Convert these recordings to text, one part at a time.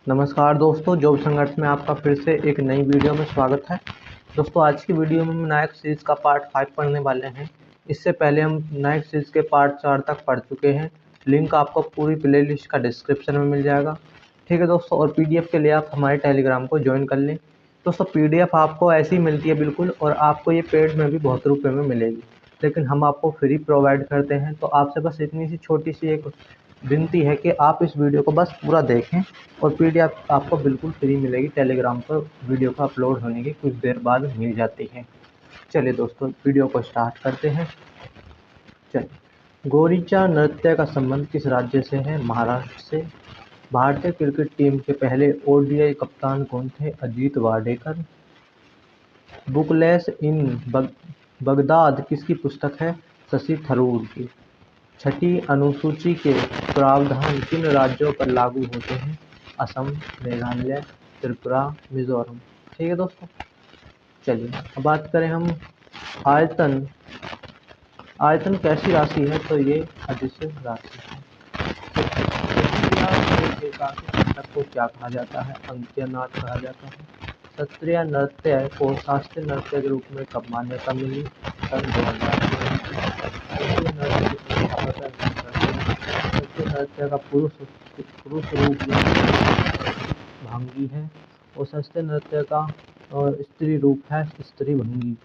नमस्कार दोस्तों, जॉब संघर्ष में आपका फिर से एक नई वीडियो में स्वागत है। दोस्तों, आज की वीडियो में हम नायक सीरीज़ का पार्ट 5 पढ़ने वाले हैं। इससे पहले हम नायक सीरीज़ के पार्ट 4 तक पढ़ चुके हैं। लिंक आपको पूरी प्लेलिस्ट का डिस्क्रिप्शन में मिल जाएगा। ठीक है दोस्तों, और पीडीएफ के लिए आप हमारे टेलीग्राम को ज्वाइन कर लें। दोस्तों, पीडीएफ आपको ऐसी मिलती है बिल्कुल, और आपको ये पेड में भी बहुत रुपये में मिलेगी, लेकिन हम आपको फ्री प्रोवाइड करते हैं। तो आपसे बस इतनी सी छोटी सी एक विनती है कि आप इस वीडियो को बस पूरा देखें, और पीडीएफ आपको बिल्कुल फ्री मिलेगी। टेलीग्राम पर वीडियो का अपलोड होने की कुछ देर बाद मिल जाती है। चलिए दोस्तों, वीडियो को स्टार्ट करते हैं। चलिए, गोरीचा नृत्य का संबंध किस राज्य से है? महाराष्ट्र से। भारतीय क्रिकेट टीम के पहले ओडीआई कप्तान कौन थे? अजीत वाडेकर। बुकलेस इन बगदाद किसकी पुस्तक है? शशि थरूर की। छठी अनुसूची के प्रावधान किन राज्यों पर लागू होते हैं? असम, मेघालय, त्रिपुरा, मिजोरम। ठीक है दोस्तों, चलिए अब बात करें हम आयतन। आयतन कैसी राशि है? तो ये अदिश राशि है। नाटक को क्या कहा जाता है? अंक्य नाट कहा जाता है। सत्रिया नृत्य को शास्त्रीय नृत्य के रूप में कब मान्यता मिली? सन 2000। नृत्य का पुरुष रूप भंगी है, और शास्त्रीय नृत्य का स्त्री रूप है स्त्री भंगी।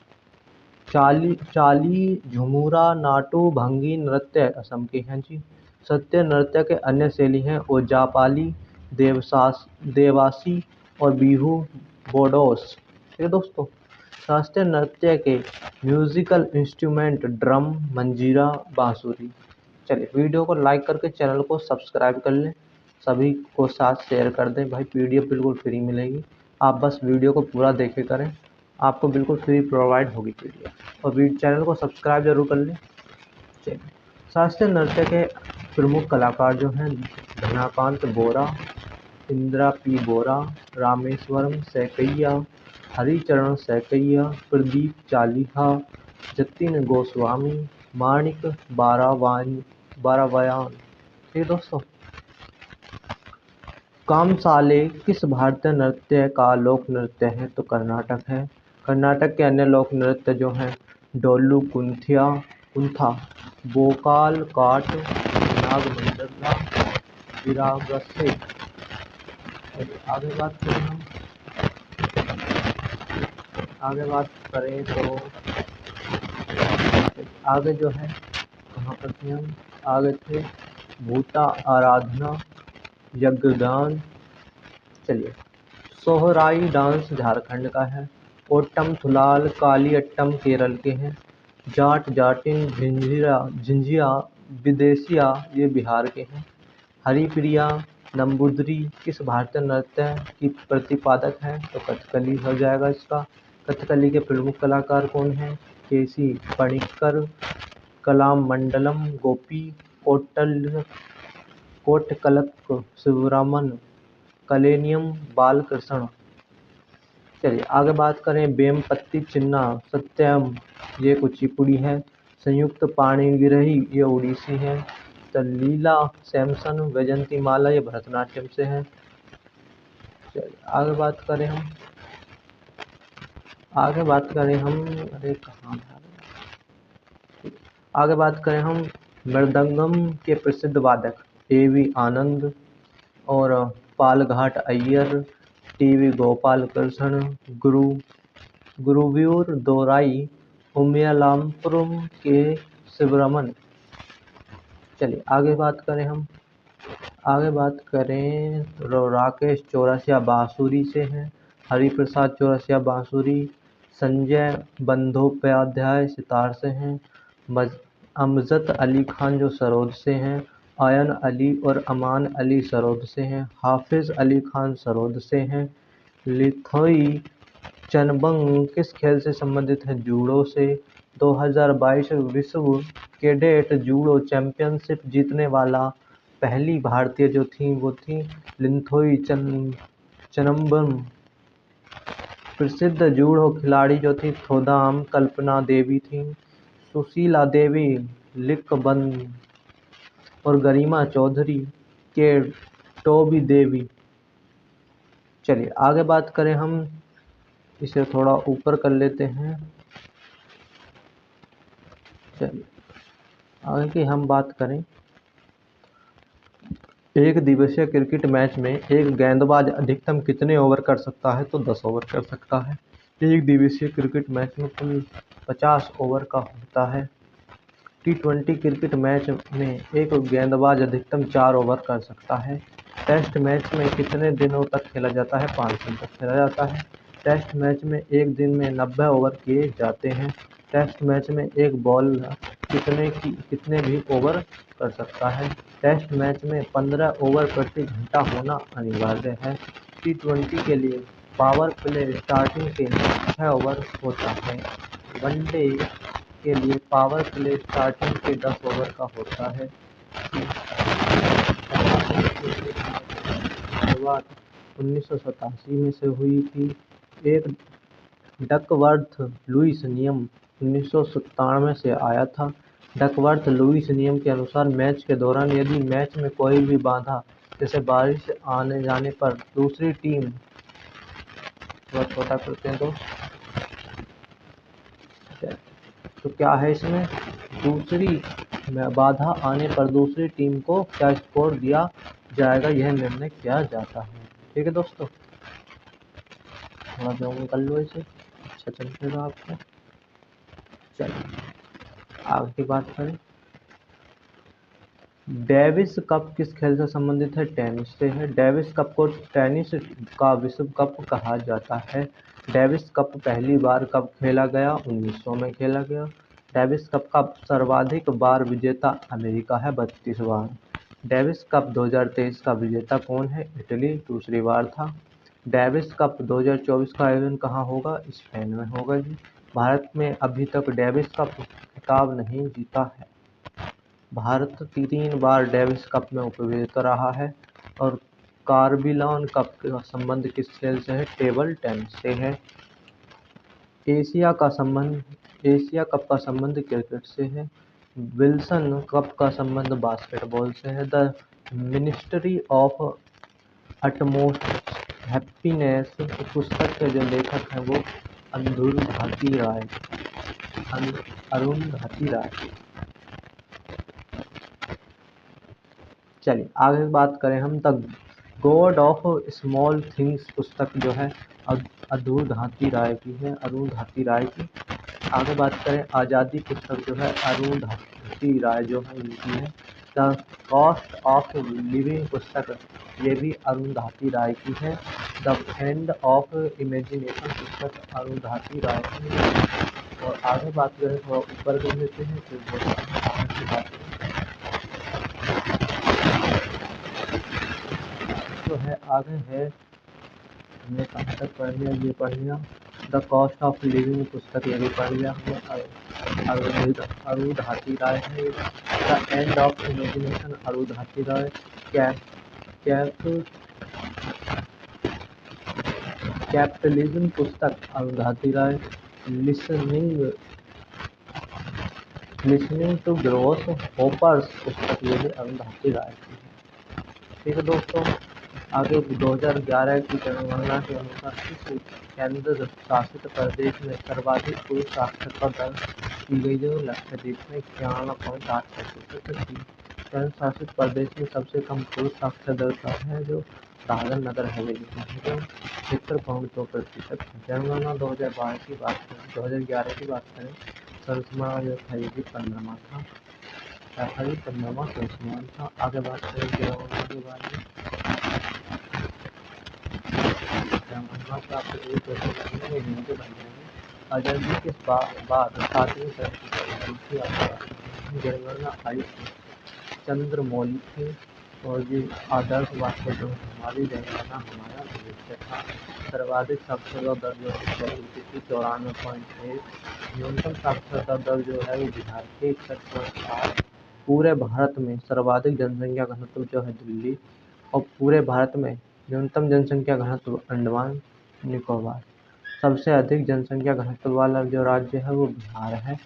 चाली झुमुरा नाटू भंगी नृत्य असम के हैं जी। सत्य नृत्य के अन्य शैली हैं ओजापाली, देवासी और बिहू बोडोस। ठीक है दोस्तों, शास्त्रीय नृत्य के म्यूजिकल इंस्ट्रूमेंट ड्रम, मंजीरा, बांसुरी। चलिए, वीडियो को लाइक करके चैनल को सब्सक्राइब कर लें, सभी को साथ शेयर कर दें। भाई, पीडीएफ बिल्कुल फ्री मिलेगी, आप बस वीडियो को पूरा देखे करें, आपको बिल्कुल फ्री प्रोवाइड होगी पीडीएफ। और चैनल को सब्सक्राइब जरूर कर लें। चलिए, शास्त्रीय नृत्य के प्रमुख कलाकार जो हैं धनाकांत बोरा, इंदिरा पी बोरा, रामेश्वरम सैकैया, हरिचरण सैकैया, प्रदीप चालिहा, जतिन गोस्वामी, माणिक बारावायान। ठीक है दोस्तों, कामसाले किस भारतीय नृत्य का लोक नृत्य है? तो कर्नाटक है। कर्नाटक के अन्य लोक नृत्य जो हैं डोलू कुंथा, बोकाल काट, नागमंडला, विरागसे। आगे बात करें तो आगे जो है कहाँ पर थे हम? आगे थे भूता आराधना, यज्ञदान। चलिए, सोहराई डांस झारखंड का है। ओट्टम थुलाल कालियट्टम केरल के हैं। जाट जाटिन झिंझिया विदेशिया ये बिहार के हैं। हरिप्रिया नंबूदरी किस भारतीय नृत्य की प्रतिपादक है? तो कथकली हो जाएगा इसका। कथकली के प्रमुख कलाकार कौन हैं? केसी पणिक्कर, कलाम मंडलम गोपी, कोटकलक शिवरामन, कलेनियम बालकृष्ण। चलिए, आगे बात करें बेमपत्ती चिन्ना सत्यम, ये कुचिपुड़ी है। संयुक्त पाणिग्रही ये उड़ीसी है। लीला सैमसन वैजंती माला ये भरतनाट्यम से है। चलिए, आगे बात करें हम अरे कहाँ था? आगे बात करें हम मृदंगम के प्रसिद्ध वादक एवी आनंद और पालघाट अय्यर, टीवी गोपाल कृष्ण, गुरुव्यूर दोराई, उमियालापुरम के शिवरमन। चलिए, आगे बात करें राकेश चौरसिया बांसुरी से हैं। हरिप्रसाद चौरसिया बांसुरी, संजय बंदोपाध्याय सितार से हैं। अमजद अली खान जो सरोद से हैं। आयन अली और अमान अली सरोद से हैं। हाफिज अली खान सरोद से हैं। लिथोई चनबंग किस खेल से संबंधित है? जूडो से। 2022 विश्व कैडेट जूडो चैंपियनशिप जीतने वाला पहली भारतीय जो थी वो थी लिथोई चनबंग। प्रसिद्ध जूडो खिलाड़ी जो थी थोदाम कल्पना देवी थी। सुशीला देवी लिक्कबंद और गरिमा चौधरी के टोबी देवी। चलिए आगे बात करें, हम इसे थोड़ा ऊपर कर लेते हैं। चलिए आगे की हम बात करें, एक दिवसीय क्रिकेट मैच में एक गेंदबाज अधिकतम कितने ओवर कर सकता है? तो 10 ओवर कर सकता है। एक दिवसीय क्रिकेट मैच में कुल 50 ओवर का होता है। T20 क्रिकेट मैच में एक गेंदबाज अधिकतम 4 ओवर कर सकता है। टेस्ट मैच में कितने दिनों तक खेला जाता है? 5 दिन तक खेला जाता है। टेस्ट मैच में एक दिन में 90 ओवर किए जाते हैं। टेस्ट मैच में एक बॉलर कितने भी ओवर कर सकता है? टेस्ट मैच में 15 ओवर प्रति घंटा होना अनिवार्य है। T20 के लिए पावर प्ले स्टार्टिंग के 6 ओवर होता है। वनडे के लिए पावर प्ले स्टार्टिंग के 10 ओवर का होता है। शुरुआत 1987 में से हुई थी। एक डकवर्थ लुईस नियम 1997 से आया था। डकवर्थ लुईस नियम के अनुसार मैच के दौरान यदि मैच में कोई भी बाधा जैसे बारिश आने जाने पर दूसरी टीम छोटा करते हैं तो क्या है इसमें, दूसरी बाधा आने पर दूसरी टीम को क्या स्कोर दिया जाएगा, यह निर्णय किया जाता है। ठीक है दोस्तों, थोड़ा जॉगिंग कर लो इसे, अच्छा चलतेगा आपको। चलिए आगे की बात करें, डेविस कप किस खेल से संबंधित है? टेनिस से है। डेविस कप को टेनिस का विश्व कप कहा जाता है। डेविस कप पहली बार कब खेला गया? 1900 में खेला गया। डेविस कप का सर्वाधिक बार विजेता अमेरिका है, 32 बार। डेविस कप 2023 का विजेता कौन है? इटली दूसरी बार था। डेविस कप 2024 का आयोजन कहाँ होगा? स्पेन में होगा जी। भारत में अभी तक डेविस कप खिताब नहीं जीता है। भारत 3 बार डेविस कप में उपविजेता रहा है। और कार्बिलॉन कप का संबंध किस खेल से है? टेबल टेनिस से है। एशिया कप का संबंध क्रिकेट से है। विल्सन कप का संबंध बास्केटबॉल से है। The ministry of utmost happiness पुस्तक के जो लेखक हैं वो अरुंधति राय। चलिए आगे बात करें हम, the God of small things पुस्तक जो है अरुंधति राय की है, अरुंधति राय की। आगे बात करें, आज़ादी पुस्तक जो है अरुंधति राय जो है इनकी है। द कॉस्ट ऑफ लिविंग पुस्तक ये भी अरुंधति राय की है। द एंड ऑफ इमेजिनेशन पुस्तक अरुंधति राय की है। और आगे बात करें, थोड़ा ऊपर कर लेते हैं फिर बात जो है आगे है, हमने कहाँ तक पढ़ लिया, ये पढ़ लिया। द कॉस्ट ऑफ लिविंग पुस्तक ये भी पढ़ लिया हमने, अरुंधति राय है। The end of imagination Arundhati Roy. Capitalism पुस्तक Arundhati Roy. Listening to grasshoppers पुस्तक ये भी अरुंधति राय की है। ठीक है दोस्तों, आगे 2011 की जनगणना के अनुसार किस केंद्र शासित प्रदेश में सर्वाधिक पुरुष साक्षरता दर की गई? जो लक्षद्वीप में 91.8% थी। केंद्र शासित प्रदेश में सबसे कम पुरुष साक्षरता दर का है जो दादर नगर हवेली में है, जो 76.2% है। जनगणना 2012 की बात करें, 2011 की बात करें, संस्मरण जो था ये भी 15वां था, 15वां संस्मरण था। आगे बात करें जनगणना के बारे में, जनगणना का आपको एक क्वेश्चन में हिंदी बन जाएंगे। आज़ादी के बाद 7वीं दूसरी जनगणना आई थी, चंद्रमौली थे। और ये आदर्श वाक्य जो हमारी जनगणना हमारा भविष्य था। सर्वाधिक साक्षरता दर जो है 94.1। न्यूनतम साक्षरता दर जो है वो बिहार के 61.8। पूरे भारत में सर्वाधिक जनसंख्या घनत्व जो है दिल्ली। और पूरे भारत में न्यूनतम जनसंख्या घनत्व अंडमान निकोबार। सबसे अधिक जनसंख्या घनत्व वाला जो राज्य है वो बिहार है।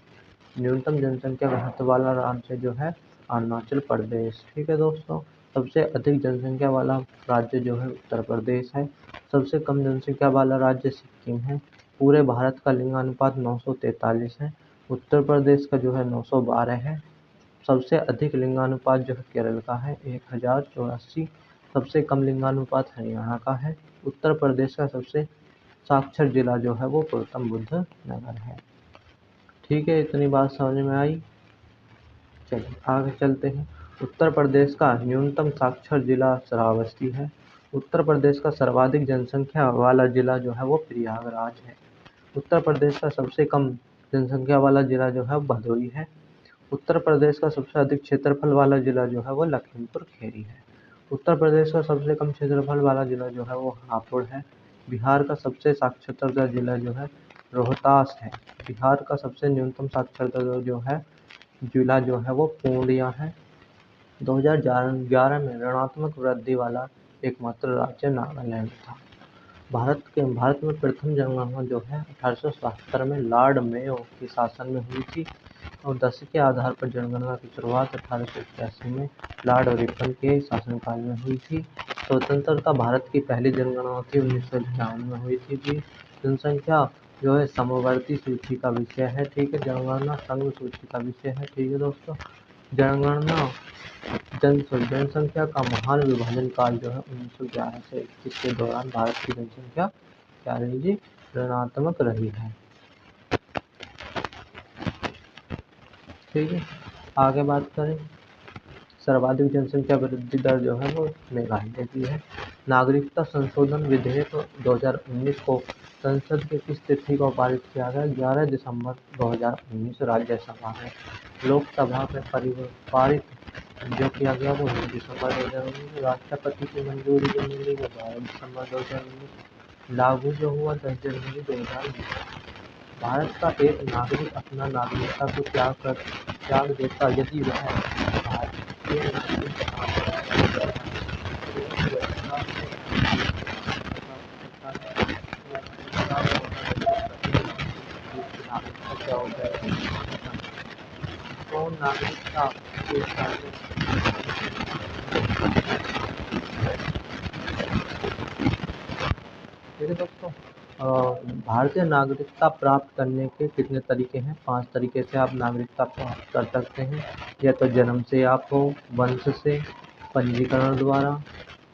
न्यूनतम जनसंख्या घनत्व वाला राज्य जो है अरुणाचल प्रदेश। ठीक है दोस्तों, सबसे अधिक जनसंख्या वाला राज्य जो है उत्तर प्रदेश है। सबसे कम जनसंख्या वाला राज्य सिक्किम है। पूरे भारत का लिंगानुपात 943 है। उत्तर प्रदेश का जो है 912 है। सबसे अधिक लिंगानुपात जो है केरल का है 1084। सबसे कम लिंगानुपात हरियाणा का है। उत्तर प्रदेश का सबसे साक्षर जिला जो है वो गौतम बुद्ध नगर है। ठीक है, इतनी बात समझ में आई। चलिए आगे चलते हैं। उत्तर प्रदेश का न्यूनतम साक्षर जिला श्रावस्ती है। उत्तर प्रदेश का सर्वाधिक जनसंख्या वाला जिला जो है वो प्रयागराज है। उत्तर प्रदेश का सबसे कम जनसंख्या वाला जिला जो है भदोही है। उत्तर प्रदेश का सबसे अधिक क्षेत्रफल वाला जिला जो है वो लखीमपुर खीरी है। उत्तर प्रदेश का सबसे कम क्षेत्रफल वाला जिला जो है वो हापुड़ है। बिहार का सबसे साक्षरता जिला जो है रोहतास है। बिहार का सबसे न्यूनतम साक्षरता जो है जिला जो है वो पूर्णिया है। 2011 में ऋणात्मक वृद्धि वाला एकमात्र राज्य नागालैंड था। भारत में प्रथम जनगणना जो है 1877 में लॉर्ड मेयो के शासन में हुई थी और दशक के आधार पर जनगणना की शुरुआत 1881 में लॉर्ड रिपन के शासनकाल में हुई थी। स्वतंत्रता भारत की पहली जनगणना थी 1951 में हुई थी जी। जनसंख्या जो है समवर्ती सूची का विषय है। ठीक है, जनगणना संघ सूची का विषय है। ठीक है दोस्तों, जनगणना जनसंख्या का महान विभाजन काल जो है 1911 से 21 के दौरान भारत की जनसंख्या क्या रही जी, ऋणात्मक रही है। ठीक है, आगे बात करें। सर्वाधिक जनसंख्या वृद्धि दर जो है वो मेघालय की है। नागरिकता संशोधन विधेयक 2019 को संसद के किस तिथि को पारित किया गया? 11 दिसंबर 2019 राज्यसभा में। लोकसभा में पारित जो किया गया वो 9 दिसंबर 2019। राष्ट्रपति की मंजूरी जो मिली वो 12 दिसंबर 2019। लागू जो हुआ 10 जनवरी 2020। भारत का एक नागरिक अपना नागरिकता को त्याग देता यदि वह भारतीय नागरिक कौन नागरिकता ठीक है दोस्तों, भारतीय नागरिकता प्राप्त करने के कितने तरीके हैं? 5 तरीके से आप नागरिकता प्राप्त कर सकते हैं। या तो जन्म से आप हो, वंश से, पंजीकरण द्वारा,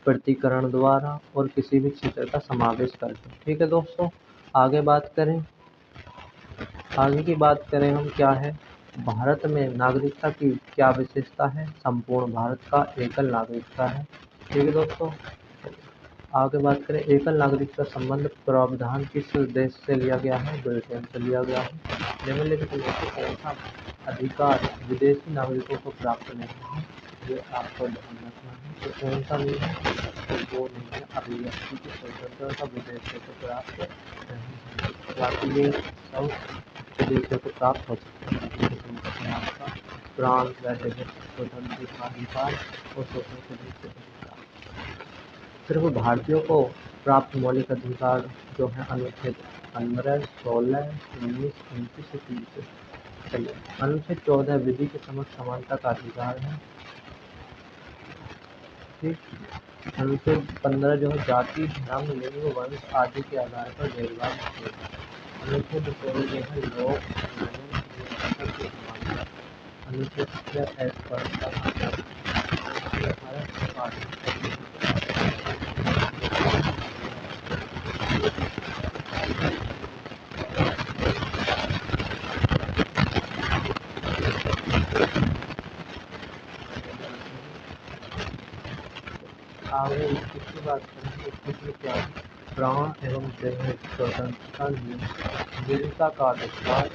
प्रतीकरण द्वारा और किसी भी क्षेत्र का समावेश करके। ठीक है दोस्तों, आगे बात करें। आगे की बात करें हम क्या है, भारत में नागरिकता की क्या विशेषता है? संपूर्ण भारत का एकल नागरिकता है। ठीक है दोस्तों, आगे बात करें। एकल नागरिकता संबंध प्रावधान किस देश से लिया गया है? ब्रिटेन से लिया गया है। निम्नलिखित में से कौन सा अधिकार विदेशी नागरिकों को प्राप्त नहीं है? ये आपको ध्यान रखना है। तो कौन सा नहीं है? तो वो नहीं है अभिव्यक्ति की स्वतंत्रता विदेशों को प्राप्त नहीं है। बाकी ये सब विदेशों को प्राप्त हो सकते हैं। आपका प्रांत स्वतंत्र अधिकार और स्वतंत्र सिर्फ भारतीयों को प्राप्त मौलिक अधिकार जो है अनुच्छेद 15, 16, 19, 29 से 30। चलिए, अनुच्छेद 14 विधि के समक्ष समानता का अधिकार है। ठीक, अनुच्छेद 15 जो है जाति, धर्म, लिंग, वंश आदि के आधार पर भेदभाव नहीं है। अनुच्छेद 16 जो है लोक अनुच्छेद आगे इसकी बात करेंगे। इसमें क्या प्राण एवं देह स्वतंत्रता जीविका का अधिकार,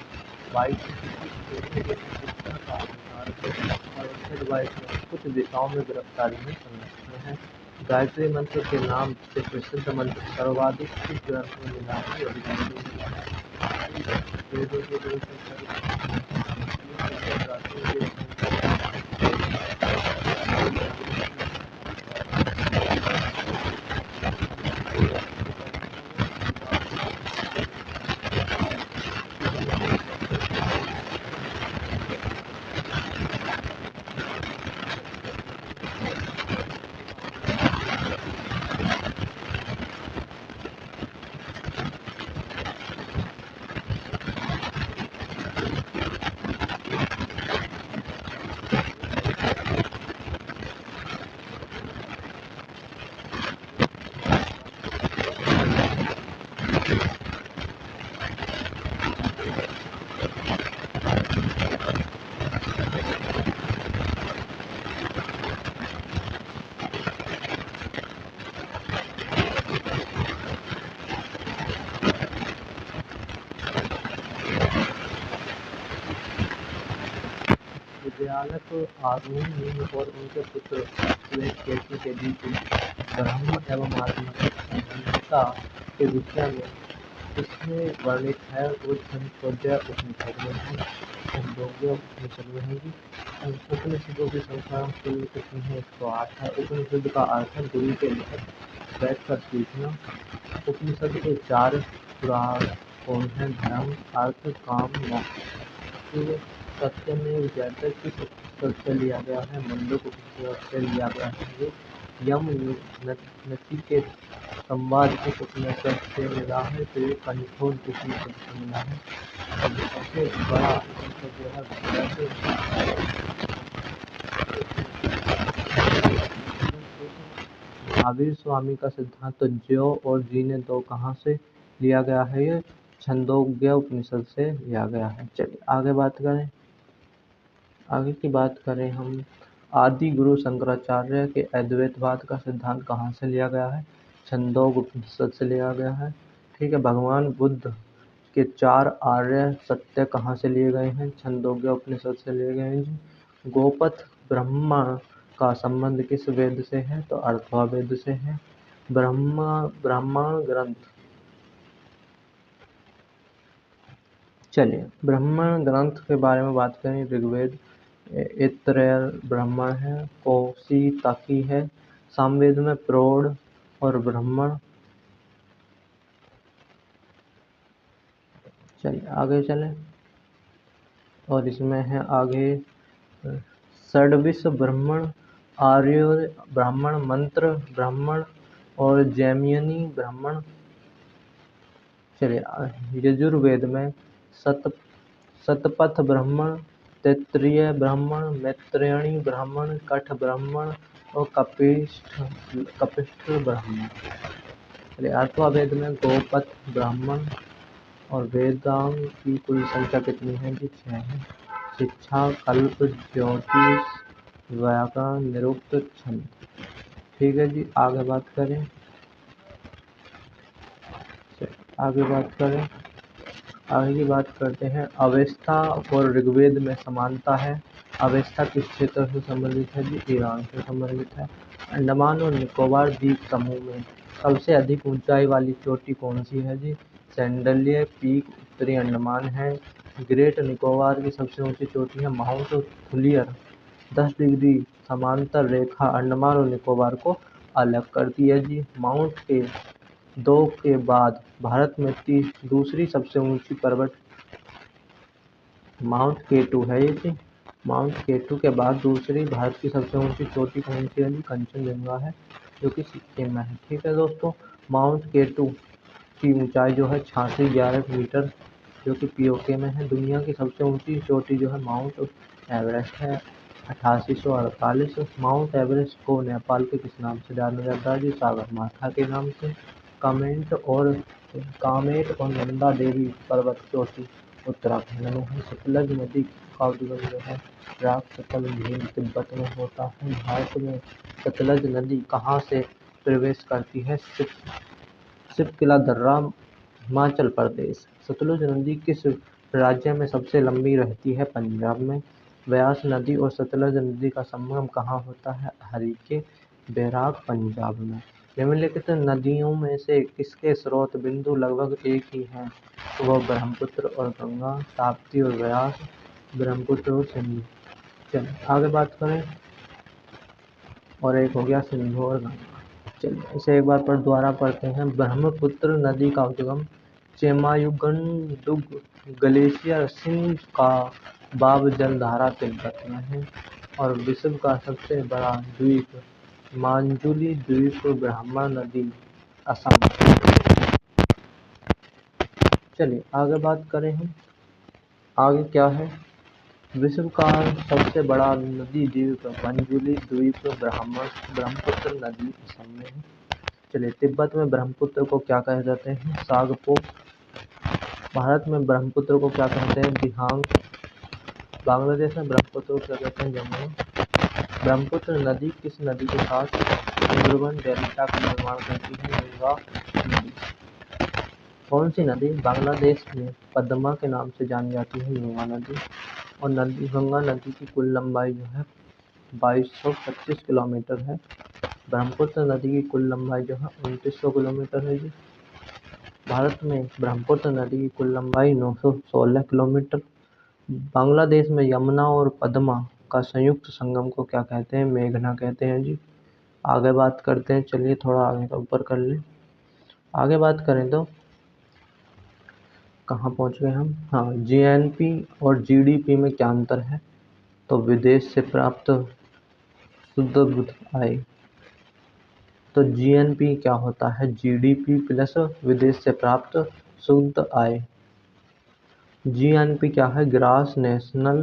22 का अधिकार और कुछ दिशाओं में गिरफ्तारी में संरक्षण है। गायत्री मंत्र के नाम से प्रसिद्ध मंत्र सर्वाधिक किस ग्रंथ में मिला है? बालक आरुणि और उनके पुत्र श्वेतकेतु के बीच ब्रह्म एवं आत्मगत संबंधता के विषय में इसमें वर्णित है वो छंदोग्य उपनिषद में है। छंदोग्य उपनिषद में है जी। उपनिषदों की संख्या कुल कितनी है? 108 है। उपनिषद का अर्थ है गुरु के निकट बैठकर सीखना। उपनिषद के 4 पुराण कौन है? धर्म, अर्थ, काम, मोक्ष। सत्यमेव जयते किस उपनिषद से लिया गया है? मुंडक उपनिषद से लिया गया है। यम नचिकेत संवाद किस उपनिषद से मिला है? तो ये कठोर उपनिषद से मिला है। सबसे बड़ा उपनिषद जो है महावीर स्वामी का सिद्धांत तो ज्यो और जीने दो कहाँ से लिया गया है? ये छंदोग्य उपनिषद से लिया गया है। चलिए आगे की बात करें हम। आदि गुरु शंकराचार्य के अद्वैतवाद का सिद्धांत कहाँ से लिया गया है? छंदोग्य उपनिषद से लिया गया है। ठीक है। भगवान बुद्ध के 4 आर्य सत्य कहाँ से लिए गए हैं? छंदोग्य उपनिषद से लिए गए हैं जी। गोपथ ब्राह्मण का संबंध किस वेद से है? तो अथर्ववेद से है। ब्राह्मण ग्रंथ। चलिए ब्राह्मण ग्रंथ के बारे में बात करें। ऋग्वेद ऐतरेय ब्राह्मण है, कौशितकी है। सामवेद में प्रौढ़ और ब्राह्मण। चलिए आगे चलें और इसमें है आगे षड्विश ब्राह्मण, आर्य ब्राह्मण, मंत्र ब्राह्मण और जैमिनी ब्राह्मण। चलिए यजुर्वेद में शतपथ ब्राह्मण, तैत्तिरीय ब्राह्मण, मैत्रेयी ब्राह्मण, कठ ब्राह्मण और कपिष्ठ ब्राह्मण। चलिए अथर्ववेद में गोपथ ब्राह्मण और वेदांग की कुल संख्या कितनी है जी? 6 है। शिक्षा, कल्प, ज्योतिष, व्याकरण, निरुक्त, छंद। ठीक है जी। आगे की बात करते हैं। अवेस्ता और ऋग्वेद में समानता है। अवेस्ता किस क्षेत्र से संबंधित है जी? ईरान से संबंधित है। अंडमान और निकोबार द्वीप समूह में सबसे अधिक ऊंचाई वाली चोटी कौन सी है जी? सैंडल्य पीक उत्तरी अंडमान है। ग्रेट निकोबार की सबसे ऊंची चोटी है माउंट थुलियर। 10 डिग्री समांतर रेखा अंडमान और निकोबार को अलग करती है जी। माउंट के 2 के बाद भारत में दूसरी सबसे ऊंची पर्वत माउंट केटू है ये जी। माउंट केटू के बाद दूसरी भारत की सबसे ऊंची चोटी कौन सी है जी? कंचनजंगा है जो कि सिक्किम में है। ठीक है दोस्तों। माउंट केटू की ऊंचाई जो है 8611 मीटर जो कि पीओके में है। दुनिया की सबसे ऊंची चोटी जो है माउंट एवरेस्ट है 8848। माउंट एवरेस्ट को नेपाल के किस नाम से जाना जाता है जी? सागरमाथा के नाम से। कामेट और नंदा देवी पर्वत चोटी उत्तराखंड में है। सतलज नदी का उद्गम जो है राजसतल झील तिब्बत में होता है। भारत में सतलज नदी कहाँ से प्रवेश करती है? सिपकिला दर्रा, हिमाचल प्रदेश। सतलुज नदी किस राज्य में सबसे लंबी रहती है? पंजाब में। व्यास नदी और सतलज नदी का संगम कहाँ होता है? हरिके बैराग, पंजाब में। निम्नलिखित नदियों में से किसके स्रोत बिंदु लगभग एक ही हैं? तो वह ब्रह्मपुत्र और गंगा, ताप्ती और व्यास, ब्रह्मपुत्र और सिंधु। चलिए आगे बात करें। और एक हो गया सिंधु और गंगा। चलिए इसे एक बार दोबारा पढ़ते हैं। ब्रह्मपुत्र नदी का उद्गम चेमायुगंडुग ग्लेशियर सिंध का बाब जलधारा तिब्बत में है। और विश्व का सबसे बड़ा द्वीप मांजुली द्वीप ब्रह्मण नदी असम। चलिए आगे बात करें हम। आगे क्या है? विश्व का सबसे बड़ा नदी द्वीप मांजुली द्वीप ब्रह्मपुत्र नदी असम में है। चलिए तिब्बत में ब्रह्मपुत्र को क्या कहे जाते हैं? सागपो। भारत में ब्रह्मपुत्र को क्या कहते हैं? दिहांग। बांग्लादेश में ब्रह्मपुत्र को क्या कहते हैं? जमुना। ब्रह्मपुत्र नदी किस नदी के साथ सुंदरबन डेल्टा का निर्माण करती है? गंगा नदी। कौन सी नदी बांग्लादेश में पद्मा के नाम से जानी जाती है? गंगा नदी। और गंगा नदी की कुल लंबाई जो है 2225 किलोमीटर है। ब्रह्मपुत्र नदी की कुल लंबाई जो है 2900 किलोमीटर है जी। भारत में ब्रह्मपुत्र नदी की कुल लंबाई 916 किलोमीटर। बांग्लादेश में यमुना और पद्मा का संयुक्त संगम को क्या कहते हैं? मेघना कहते हैं जी। आगे बात करते हैं, चलिए थोड़ा आगे का ऊपर कर लें। आगे बात करें तो कहाँ पहुँच गए हम? हाँ, जीएनपी और जीडीपी में क्या अंतर है? तो विदेश से प्राप्त शुद्ध आय। तो जीएनपी क्या होता है? जीडीपी प्लस विदेश से प्राप्त शुद्ध आय। जीएनपी क्या है? Gross national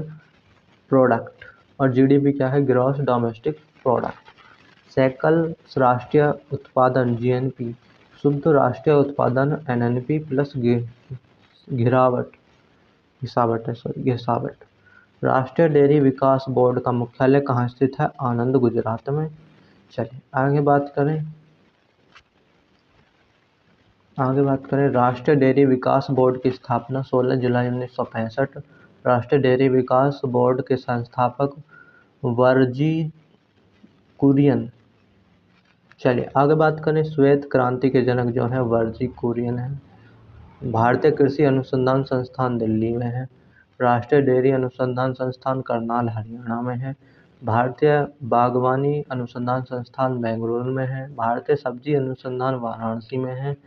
product. और जीडीपी क्या है? Gross domestic product. सकल राष्ट्रीय उत्पादन जीएनपी, शुद्ध राष्ट्रीय उत्पादन एनएनपी प्लस घिसावट। राष्ट्रीय डेयरी विकास बोर्ड का मुख्यालय कहाँ स्थित है? आनंद, गुजरात में। चलिए आगे बात करें। राष्ट्रीय डेयरी विकास बोर्ड की स्थापना 16 जुलाई 1965। राष्ट्रीय डेयरी विकास बोर्ड के संस्थापक वर्जी कुरियन। चलिए आगे बात करें। श्वेत क्रांति के जनक जो है वर्जी कुरियन है। भारतीय कृषि अनुसंधान संस्थान दिल्ली में है। राष्ट्रीय डेयरी अनुसंधान संस्थान करनाल, हरियाणा में है। भारतीय बागवानी अनुसंधान संस्थान बेंगलुरु में है। भारतीय सब्जी अनुसंधान वाराणसी में है।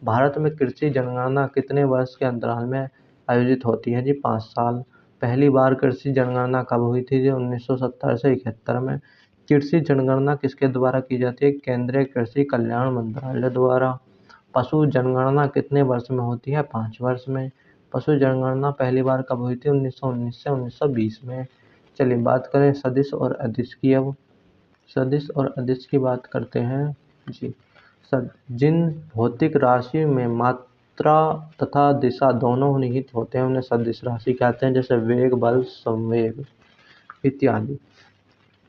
भारत में कृषि जनगणना कितने वर्ष के अंतराल में आयोजित होती है जी? 5 साल। पहली बार कृषि जनगणना कब हुई थी जी? 1970 से 71 में। कृषि जनगणना किसके द्वारा की जाती है? केंद्रीय कृषि कल्याण मंत्रालय द्वारा। पशु जनगणना कितने वर्ष में होती है? 5 वर्ष में। पशु जनगणना पहली बार कब हुई थी? 1919 से 1920 में। चलिए बात करें सदिश और अदिश की। अब सदिश और अदिश की बात करते हैं जी। जिन भौतिक राशि में मात्रा तथा दिशा दोनों निहित होते हैं उन्हें सदिश राशि कहते हैं, जैसे वेग, बल, संवेग इत्यादि।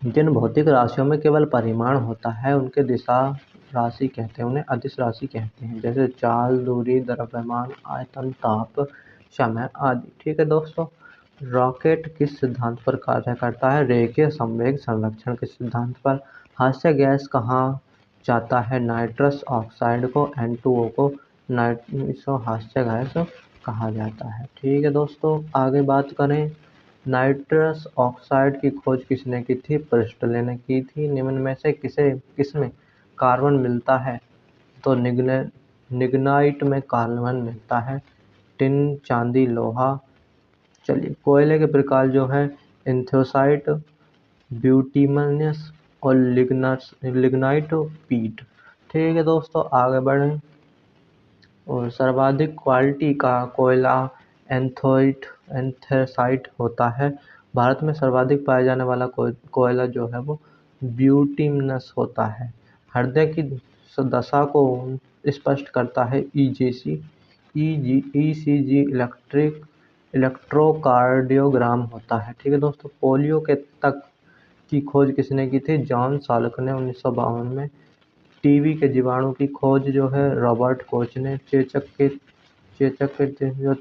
जिन भौतिक राशियों में केवल परिमाण होता है उनके दिशा राशि कहते हैं, उन्हें अदिश राशि कहते हैं, जैसे चाल, दूरी, द्रव्यमान, आयतन, ताप, समय आदि। ठीक है दोस्तों। रॉकेट किस सिद्धांत पर कार्य करता है? रेखीय संवेग संरक्षण के सिद्धांत पर। हास्य गैस कहाँ जाता है? नाइट्रस ऑक्साइड को, N2O को हास्य गैस कहा जाता है। ठीक है दोस्तों। आगे बात करें। नाइट्रस ऑक्साइड की खोज किसने की थी? प्रिस्टले ने की थी। निम्न में से किसमें कार्बन मिलता है? तो लिग्नाइट में कार्बन मिलता है। टिन, चांदी, लोहा। चलिए कोयले के प्रकार जो है एंथ्रासाइट, ब्यूटिमनस और लिग्नाइट पीट। ठीक है दोस्तों। आगे बढ़ें। और सर्वाधिक क्वालिटी का कोयला एंथ्रासाइट होता है। भारत में सर्वाधिक पाया जाने वाला कोयला जो है वो ब्यूटिमनस होता है। हृदय की दशा को स्पष्ट करता है ईसीजी इलेक्ट्रोकार्डियोग्राम होता है। ठीक है दोस्तों। पोलियो के तक की खोज किसने की थी? जॉन साल्क ने 1952 में। टीबी के जीवाणु की खोज जो है रॉबर्ट कोच ने। चेचक के जो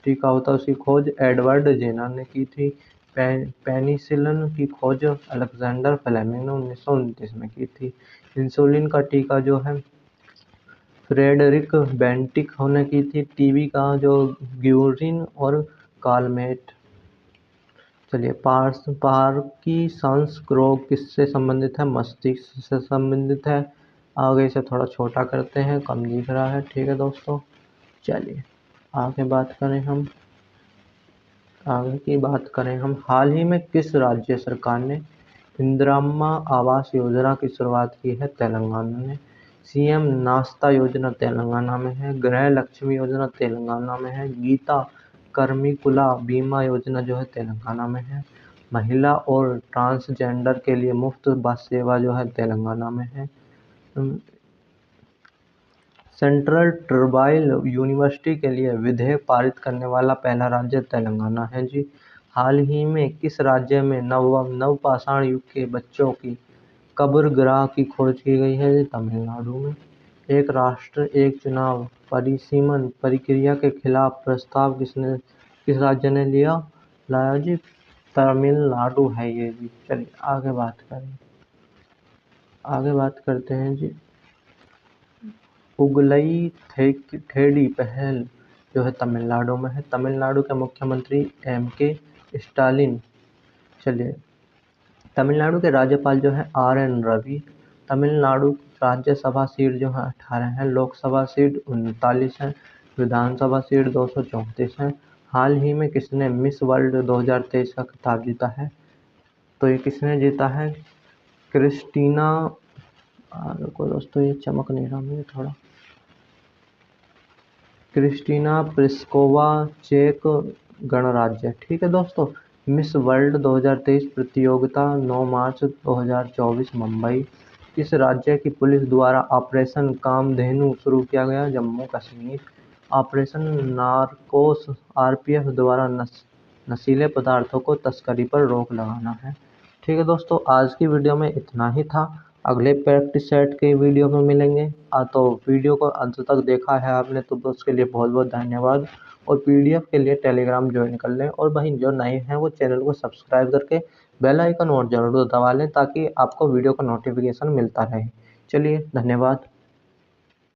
टीका होता है उसकी खोज एडवर्ड जेनर ने की थी। पेनिसिलिन की खोज अलेक्जेंडर फ्लेमिंग ने 1929 में की थी। इंसुलिन का टीका जो है फ्रेडरिक बेंटिक ने की थी। टीबी का जो ग्यूरिन और कालमेट। चलिए पार्किंसंस रोग किससे संबंधित है? मस्तिष्क से संबंधित है। आगे इसे थोड़ा छोटा करते हैं, कम दिख रहा है। ठीक है दोस्तों। चलिए आगे बात करें हम। हाल ही में किस राज्य सरकार ने इंदिरा आवास योजना की शुरुआत की है? तेलंगाना ने। सीएम नाश्ता योजना तेलंगाना में है। गृह लक्ष्मी योजना तेलंगाना में है। गीता कर्मिकुला बीमा योजना जो है तेलंगाना में है। महिला और ट्रांसजेंडर के लिए मुफ्त बस सेवा जो है तेलंगाना में है। सेंट्रल ट्राइबल यूनिवर्सिटी के लिए विधेयक पारित करने वाला पहला राज्य तेलंगाना है जी। हाल ही में किस राज्य में नवपाषाण युग के बच्चों की कब्र ग्रह की खोज की गई है? तमिलनाडु में। एक राष्ट्र एक चुनाव परिसीमन प्रक्रिया के खिलाफ प्रस्ताव किस राज्य ने लाया जी? तमिलनाडु है ये भी। चलिए आगे बात करते हैं जी। उगलई थेड़ी पहल जो है तमिलनाडु में है। तमिलनाडु के मुख्यमंत्री MK स्टालिन। चलिए, तमिलनाडु के राज्यपाल जो है RN रवि। तमिलनाडु राज्यसभा सीट जो है 18 है, लोकसभा सीट 39 है, विधानसभा सीट 234 है। हाल ही में किसने मिस वर्ल्ड 2023 का खिताब जीता है? तो ये किसने जीता है? क्रिस्टीना, रुको दोस्तों ये चमक नहीं रहा मुझे थोड़ा, क्रिस्टीना प्लिस्कोवा, चेक गणराज्य। ठीक है दोस्तों, मिस वर्ल्ड 2023 प्रतियोगिता 9 मार्च 2024 मुंबई। किस राज्य की पुलिस द्वारा ऑपरेशन कामधेनु शुरू किया गया? जम्मू कश्मीर। ऑपरेशन नारकोस RPF द्वारा नशीले पदार्थों को तस्करी पर रोक लगाना है। ठीक है दोस्तों, आज की वीडियो में इतना ही था। अगले प्रैक्टिस सेट के वीडियो में मिलेंगे। तो वीडियो को अंत तक देखा है आपने तो उसके लिए बहुत बहुत धन्यवाद। और PDF के लिए टेलीग्राम ज्वाइन कर लें, और वहीं जो नए हैं वो चैनल को सब्सक्राइब करके बेल आइकन और जरूर दबा लें ताकि आपको वीडियो का नोटिफिकेशन मिलता रहे। चलिए धन्यवाद।